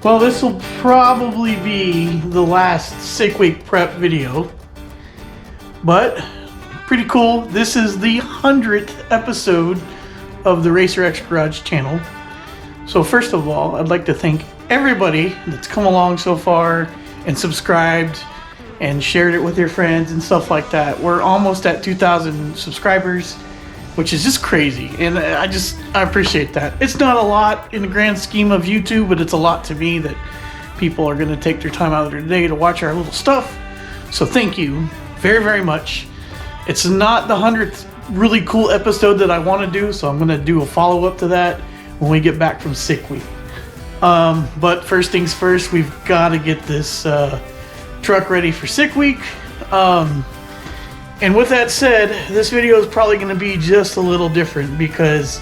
Well, this will probably be the last Sick Week prep video, but pretty cool. This is the 100th episode of the Racer X Garage channel. So first of all, I'd like to thank everybody that's come along so far and subscribed and shared it with your friends and stuff like that. We're almost at 2,000 subscribers, which is just crazy, and I appreciate that. It's not a lot in the grand scheme of YouTube, but it's a lot to me that people are going to take their time out of their day to watch our little stuff. So thank you very, very much. It's not the 100th really cool episode that I want to do, so I'm going to do a follow-up to that when we get back from Sick Week. But first things first, we've got to get this truck ready for Sick Week. And with that said, this video is probably going to be just a little different because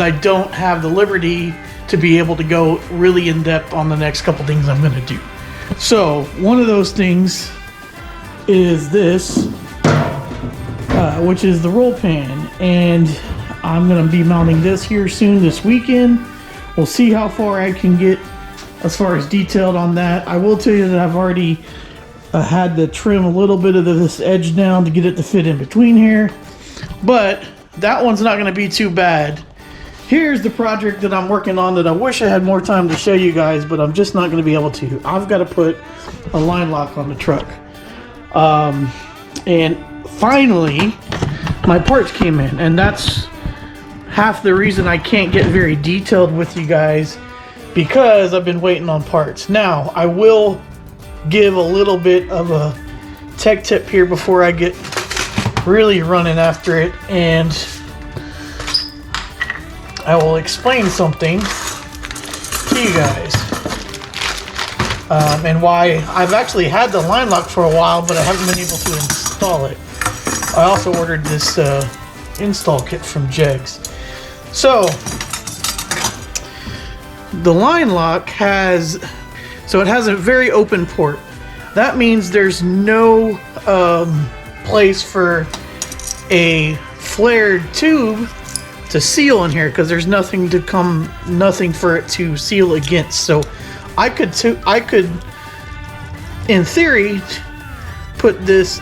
I don't have the liberty to be able to go really in depth on the next couple things I'm going to do. So one of those things is this, which is the roll pan, and I'm going to be mounting this here soon this weekend. We'll see how far I can get as far as detailed on that. I will tell you that I've already had to trim a little bit of this edge down to get it to fit in between here, but that one's not going to be too bad. Here's the project that I'm working on that I wish I had more time to show you guys, but I'm just not going to be able to. I've got to put a line lock on the truck. And finally, my parts came in, and that's half the reason I can't get very detailed with you guys, because I've been waiting on parts. Now, I will give a little bit of a tech tip here before I get really running after it, and I will explain something to you guys, and why I've actually had the line lock for a while, but I haven't been able to install it. I also ordered this install kit from Jegs. So the line lock has a very open port. That means there's no place for a flared tube to seal in here, because there's nothing for it to seal against. So I could in theory put this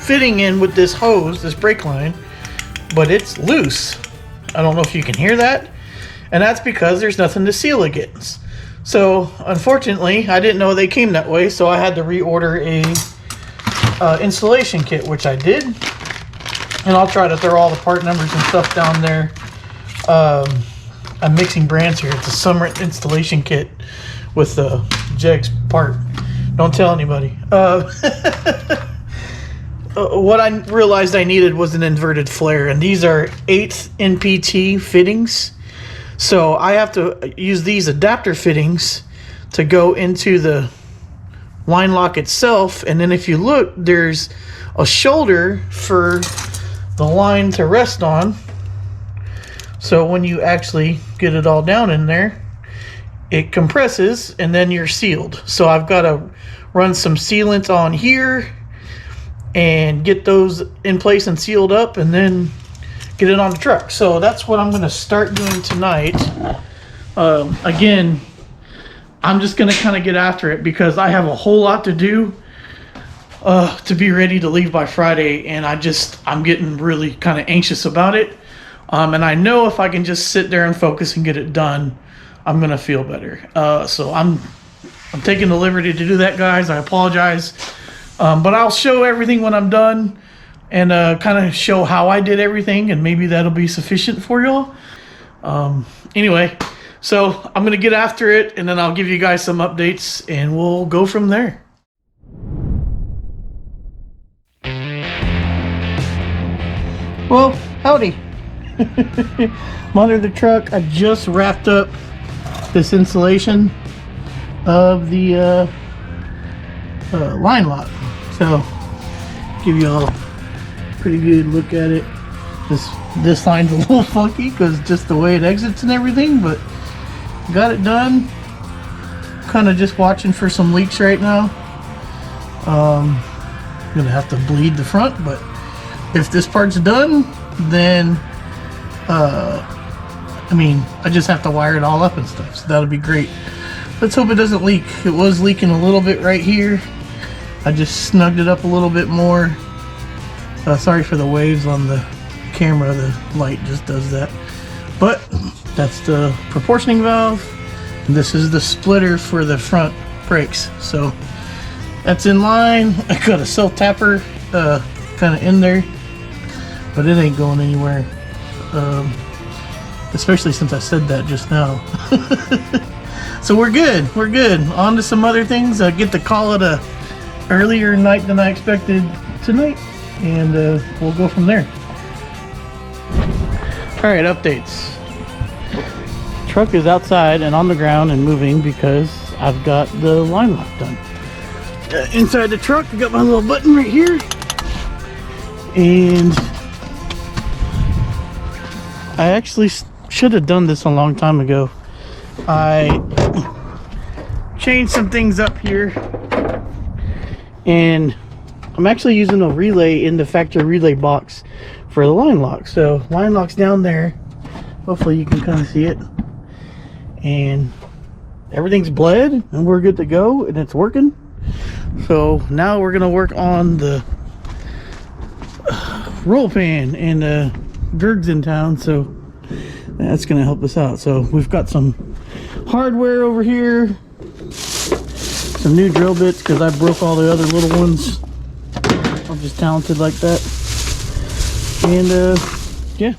fitting in with this hose, this brake line, but it's loose. I don't know if you can hear that, and that's because there's nothing to seal against. So unfortunately, I didn't know they came that way, so I had to reorder a installation kit, which I did, and I'll try to throw all the part numbers and stuff down there. I'm mixing brands here. It's a summer installation kit with the Jegs part. Don't tell anybody. What I realized I needed was an inverted flare, and these are 8th NPT fittings. So I have to use these adapter fittings to go into the line lock itself, and then if you look, there's a shoulder for the line to rest on. So when you actually get it all down in there, it compresses and then you're sealed. So I've got to run some sealant on here and get those in place and sealed up, and then get it on the truck. So that's what I'm going to start doing tonight. Again, I'm just going to kind of get after it because I have a whole lot to do to be ready to leave by Friday, and I'm getting really kind of anxious about it. And I know if I can just sit there and focus and get it done, I'm going to feel better. So I'm taking the liberty to do that, guys. I apologize. But I'll show everything when I'm done, and kind of show how I did everything, and maybe that'll be sufficient for y'all. Anyway, so I'm gonna get after it, and then I'll give you guys some updates, and we'll go from there. Well, howdy. I'm under the truck. I just wrapped up this installation of the line lock, so give you all a pretty good look at it. This line's a little funky because just the way it exits and everything, but got it done. Kind of just watching for some leaks right now. I'm gonna have to bleed the front, but if this part's done, then I mean, I just have to wire it all up and stuff, so that'll be great. Let's hope it doesn't leak. It was leaking a little bit right here. I just snugged it up a little bit more. Sorry for the waves on the camera, the light just does that. But that's the proportioning valve. This is the splitter for the front brakes. So that's in line. I got a self tapper kind of in there, but it ain't going anywhere. Especially since I said that just now. So we're good. We're good. On to some other things. I get to call it a earlier night than I expected tonight, and we'll go from there. Alright, updates. Truck is outside and on the ground and moving because I've got the line lock done. Inside the truck, I got my little button right here, and I actually should have done this a long time ago. I changed some things up here, and I'm actually using a relay in the factory relay box for the line lock. So line lock's down there. Hopefully you can kind of see it, and everything's bled and we're good to go, and it's working. So now we're gonna work on the roll pan and Gerg's in town, so that's gonna help us out. So we've got some hardware over here, some new drill bits because I broke all the other little ones. I'm just talented like that. And yeah.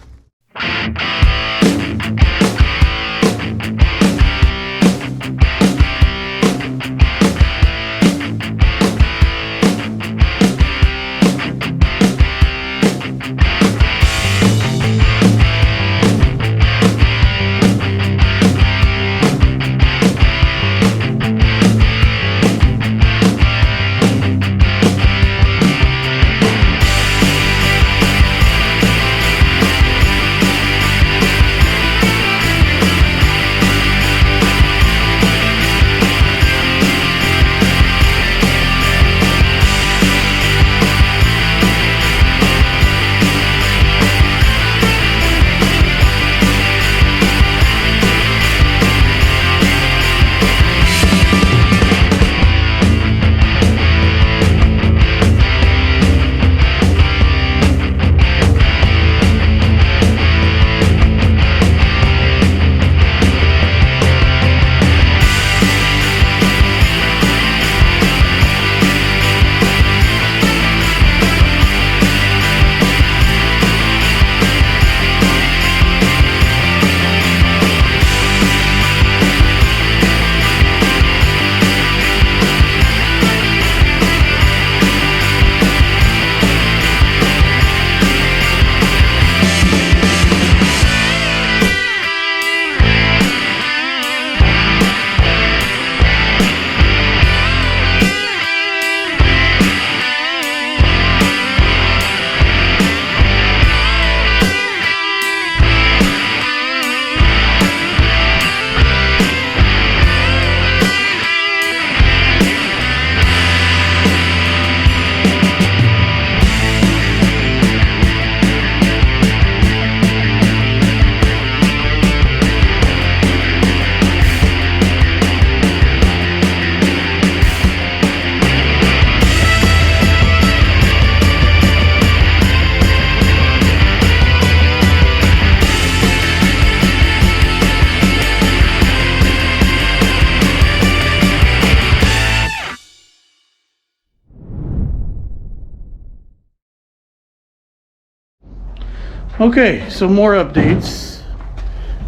Okay, so more updates.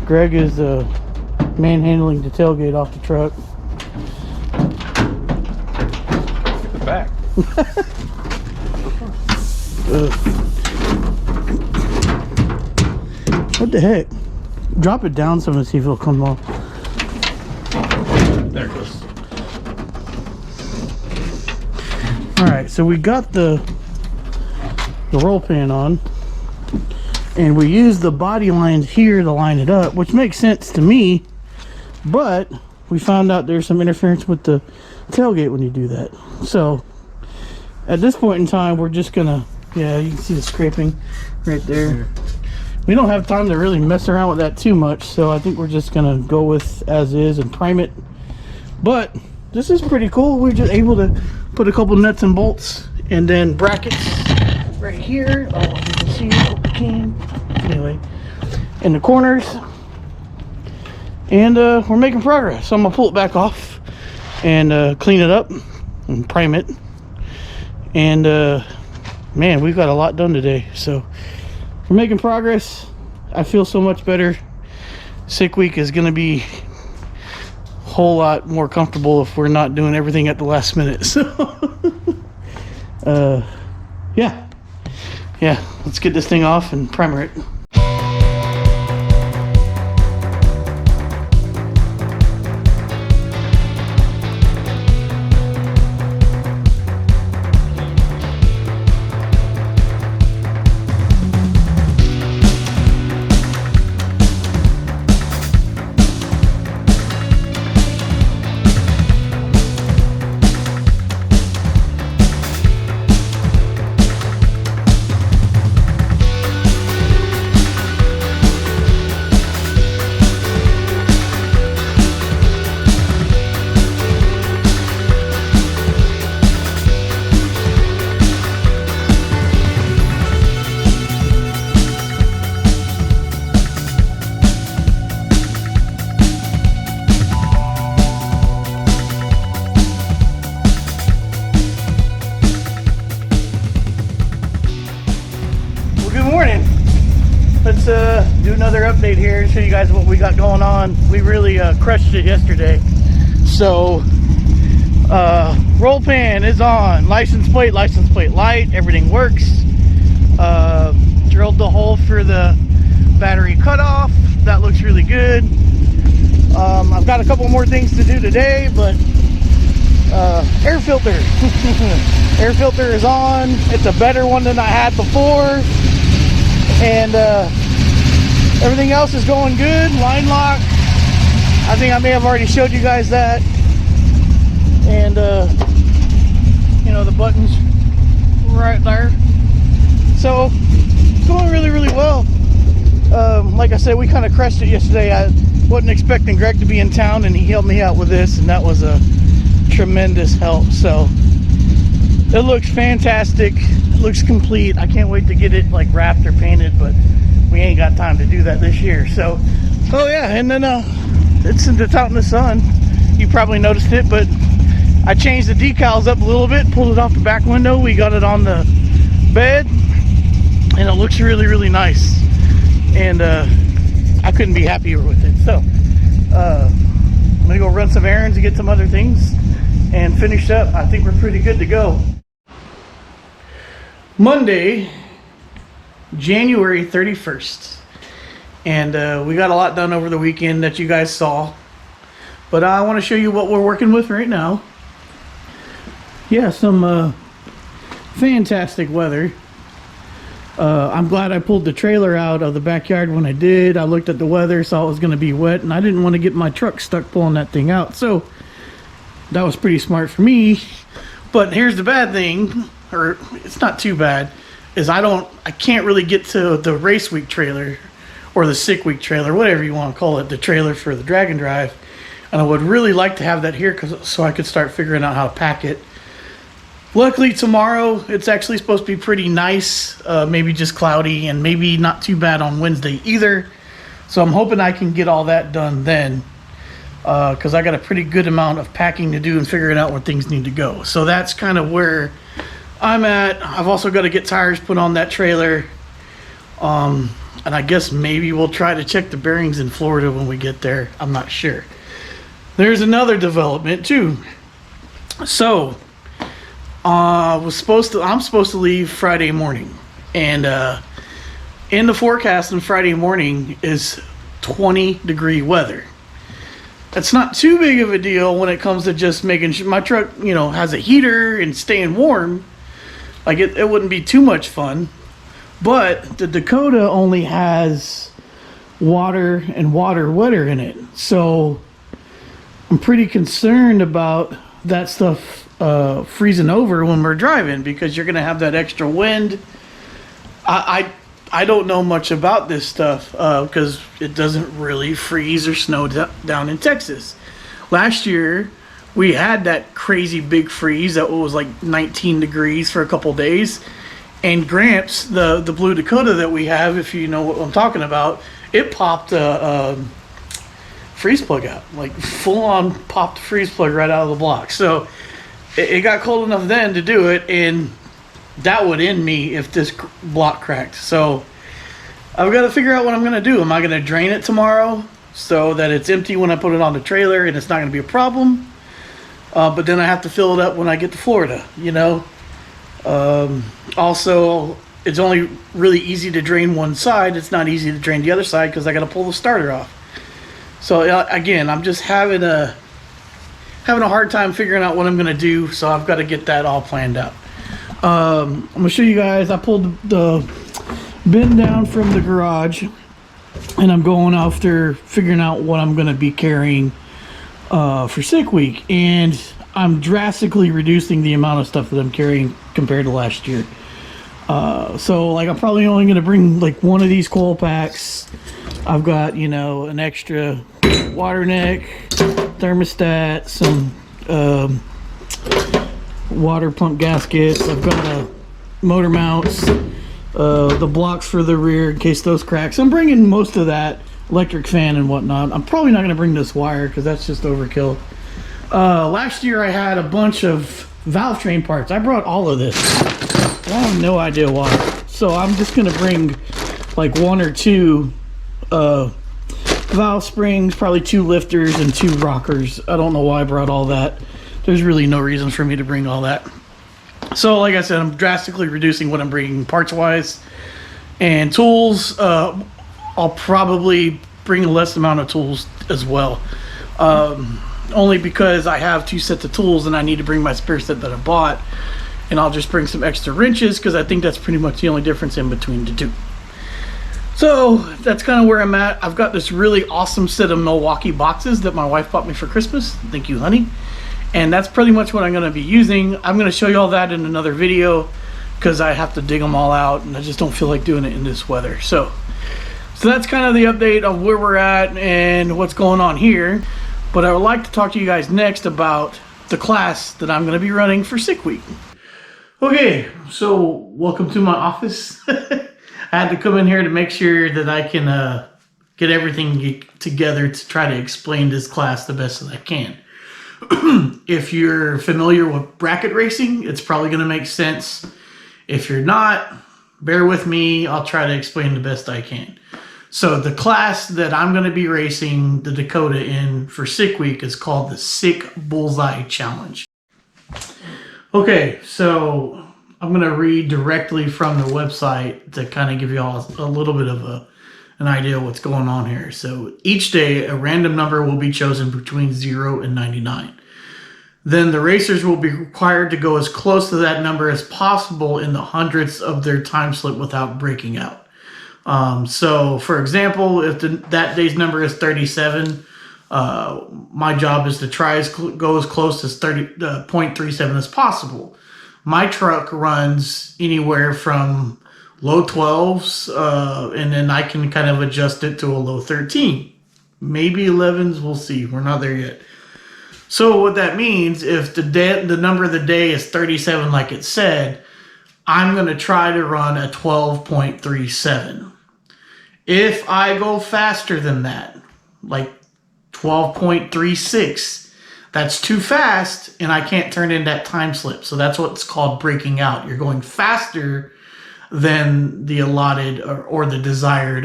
Greg is manhandling the tailgate off the truck. Look at the back. What the heck? Drop it down some and see if it'll come off. There it goes. Alright, so we got the roll pan on, and we use the body lines here to line it up, which makes sense to me, but we found out there's some interference with the tailgate when you do that. So at this point in time, we're just gonna, yeah, you can see the scraping right there. we don't have time to really mess around with that too much, so I think we're just gonna go with as is and prime it. But this is pretty cool. We're just able to put a couple nuts and bolts and then brackets right here. Oh, you can see what we can. Anyway, in the corners. And we're making progress. So I'm gonna pull it back off and clean it up and prime it. And man, we've got a lot done today. So we're making progress. I feel so much better. Sick week is gonna be a whole lot more comfortable if we're not doing everything at the last minute. So yeah, let's get this thing off and primer it. Let's do another update here and show you guys what we got going on. We really crushed it yesterday. So roll pan is on, license plate light, everything works. Drilled the hole for the battery cutoff. That looks really good. I've got a couple more things to do today, but air filter. Air filter is on. It's a better one than I had before. And everything else is going good. Line lock, I think I may have already showed you guys that. And you know, the buttons right there. So it's going really well. Like I said, we kind of crushed it yesterday. I wasn't expecting Greg to be in town, and he helped me out with this, and that was a tremendous help. So it looks fantastic. It looks complete. I can't wait to get it like wrapped or painted, but we ain't got time to do that this year. So, oh yeah, and then it's out in the sun. You probably noticed it, but I changed the decals up a little bit, pulled it off the back window. We got it on the bed, and it looks really nice. And I couldn't be happier with it. So I'm gonna go run some errands and get some other things and finish up. I think we're pretty good to go. Monday, January 31st, and we got a lot done over the weekend that you guys saw, but I want to show you what we're working with right now. Yeah, some fantastic weather. I'm glad I pulled the trailer out of the backyard when I did. I looked at the weather, saw it was going to be wet, and I didn't want to get my truck stuck pulling that thing out, so that was pretty smart for me. But here's the bad thing, or it's not too bad, is I can't really get to the race week trailer or the sick week trailer, whatever you want to call it, the trailer for the drag and drive. And I would really like to have that here so I could start figuring out how to pack it. Luckily tomorrow it's actually supposed to be pretty nice, maybe just cloudy, and maybe not too bad on Wednesday either. So I'm hoping I can get all that done then, because I got a pretty good amount of packing to do and figuring out where things need to go. So that's kind of where I'm at. I've also got to get tires put on that trailer, and I guess maybe we'll try to check the bearings in Florida when we get there. I'm not sure. There's another development too. So I'm supposed to leave Friday morning, and in the forecast on Friday morning is 20-degree weather. That's not too big of a deal when it comes to just making sure my truck, you know, has a heater and staying warm. Like it wouldn't be too much fun. But the Dakota only has water and water wetter in it. So I'm pretty concerned about that stuff freezing over when we're driving, because you're going to have that extra wind. I don't know much about this stuff because it doesn't really freeze or snow down in Texas. Last year, we had that crazy big freeze that was like 19 degrees for a couple days. And Gramps, the blue Dakota that we have, if you know what I'm talking about, it popped a freeze plug out. Like full on popped the freeze plug right out of the block. So it got cold enough then to do it, and that would end me if this block cracked. So I've got to figure out what I'm going to do. Am I going to drain it tomorrow so that it's empty when I put it on the trailer and it's not going to be a problem? But then I have to fill it up when I get to Florida, you know? Also, it's only really easy to drain one side. It's not easy to drain the other side because I got to pull the starter off. So again, I'm just having a hard time figuring out what I'm going to do. So I've got to get that all planned out. I'm going to show you guys. I pulled the bin down from the garage, and I'm going after figuring out what I'm going to be carrying for Sick Week, and I'm drastically reducing the amount of stuff that I'm carrying compared to last year. So like I'm probably only going to bring like one of these coil packs. I've got, you know, an extra water neck, thermostat, some water pump gaskets. I've got motor mounts, the blocks for the rear in case those cracks. I'm bringing most of that, electric fan and whatnot. I'm probably not going to bring this wire because that's just overkill. Last year I had a bunch of valve train parts. I brought all of this. I have no idea why. So I'm just going to bring like one or two valve springs, probably 2 lifters and 2 rockers. I don't know why I brought all that. There's really no reason for me to bring all that. So like I said, I'm drastically reducing what I'm bringing parts wise. And tools, I'll probably bring a less amount of tools as well. Only because I have 2 sets of tools and I need to bring my spare set that I bought. And I'll just bring some extra wrenches because I think that's pretty much the only difference in between the two. So that's kind of where I'm at. I've got this really awesome set of Milwaukee boxes that my wife bought me for Christmas. Thank you, honey. And that's pretty much what I'm going to be using. I'm going to show you all that in another video because I have to dig them all out and I just don't feel like doing it in this weather. So that's kind of the update of where we're at and what's going on here. But I would like to talk to you guys next about the class that I'm going to be running for Sick Week. Okay, so welcome to my office. I had to come in here to make sure that I can get everything together to try to explain this class the best that I can. If you're familiar with bracket racing, it's probably going to make sense. If you're not, bear with me. I'll try to explain the best I can. So the class that I'm going to be racing the Dakota in for Sick Week is called the Sick Bullseye Challenge. Okay, so I'm going to read directly from the website to kind of give you all a little bit of an idea of what's going on here. So each day, a random number will be chosen between 0 and 99. Then the racers will be required to go as close to that number as possible in the hundredths of their time slip without breaking out. So, for example, if that day's number is 37, my job is to try go as close as 0.37 as possible. My truck runs anywhere from low 12s, and then I can kind of adjust it to a low 13. Maybe 11s, we'll see. We're not there yet. So what that means, if the number of the day is 37 like it said, I'm going to try to run a 12.37. If I go faster than that, like 12.36, that's too fast and I can't turn in that time slip. So that's what's called breaking out. You're going faster than the allotted or the desired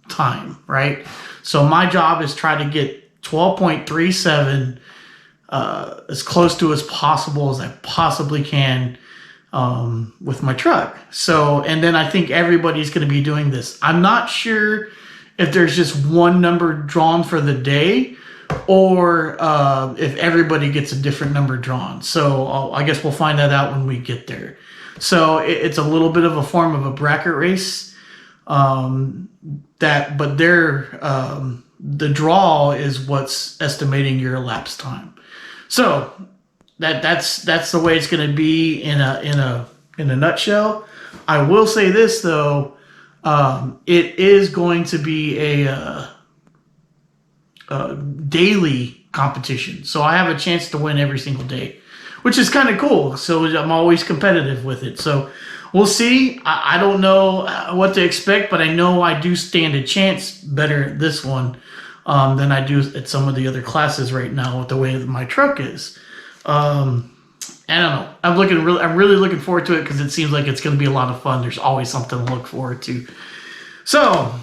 time, right? So my job is try to get 12.37 as close to as possible as I possibly can with my truck. So, and then I think everybody's going to be doing this. I'm not sure if there's just one number drawn for the day or if everybody gets a different number drawn. So I guess we'll find that out when we get there. So it's a little bit of a form of a bracket race. But the draw is what's estimating your elapsed time. So that's the way it's going to be in a nutshell. I will say this though, it is going to be a daily competition, so I have a chance to win every single day, which is kind of cool. So I'm always competitive with it. So we'll see. I don't know what to expect, but I know I do stand a chance better at this one than I do at some of the other classes right now with the way that my truck is. I don't know. I'm really looking forward to it because it seems like it's going to be a lot of fun. There's always something to look forward to. So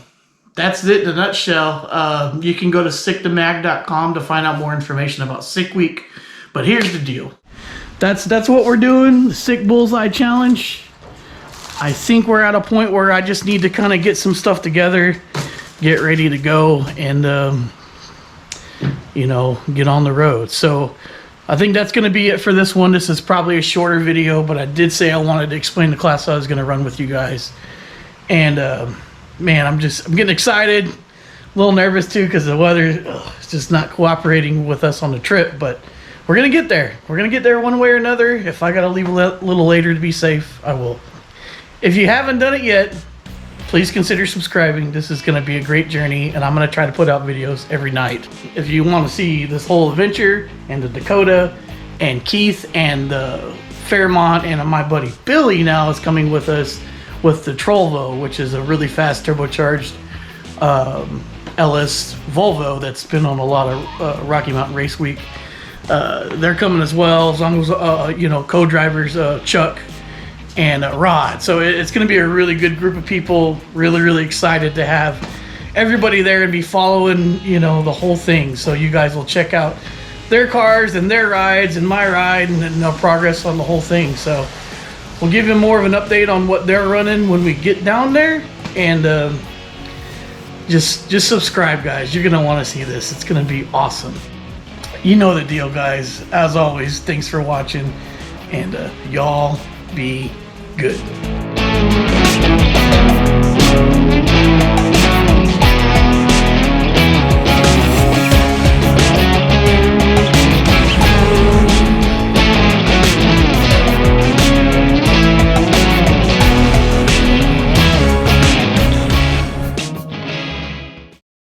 that's it in a nutshell. You can go to sickthemag.com to find out more information about Sickweek. But here's the deal. That's what we're doing. The Sick Bullseye Challenge. I think we're at a point where I just need to kind of get some stuff together, get ready to go, and you know, get on the road. So I think that's going to be it for this one. This is probably a shorter video, but I did say I wanted to explain the class I was going to run with you guys. And man, I'm getting excited, a little nervous too because the weather is just not cooperating with us on the trip, but we're going to get there. We're going to get there one way or another. If I got to leave a little later to be safe, I will. If you haven't done it yet, please consider subscribing. This is going to be a great journey, and I'm going to try to put out videos every night. If you want to see this whole adventure, and the Dakota, and Keith, and the Fairmont, and my buddy Billy now is coming with us with the Trollvo, which is a really fast turbocharged LS Volvo that's been on a lot of Rocky Mountain Race Week. They're coming as well, as long as you know, co-drivers Chuck and Rod. So it's going to be a really good group of people. Really excited to have everybody there and be following, you know, the whole thing. So you guys will check out their cars and their rides and my ride and the progress on the whole thing. So we'll give you more of an update on what they're running when we get down there. And just subscribe, guys. You're going to want to see this. It's going to be awesome. You know the deal, guys. As always, thanks for watching, and y'all be good.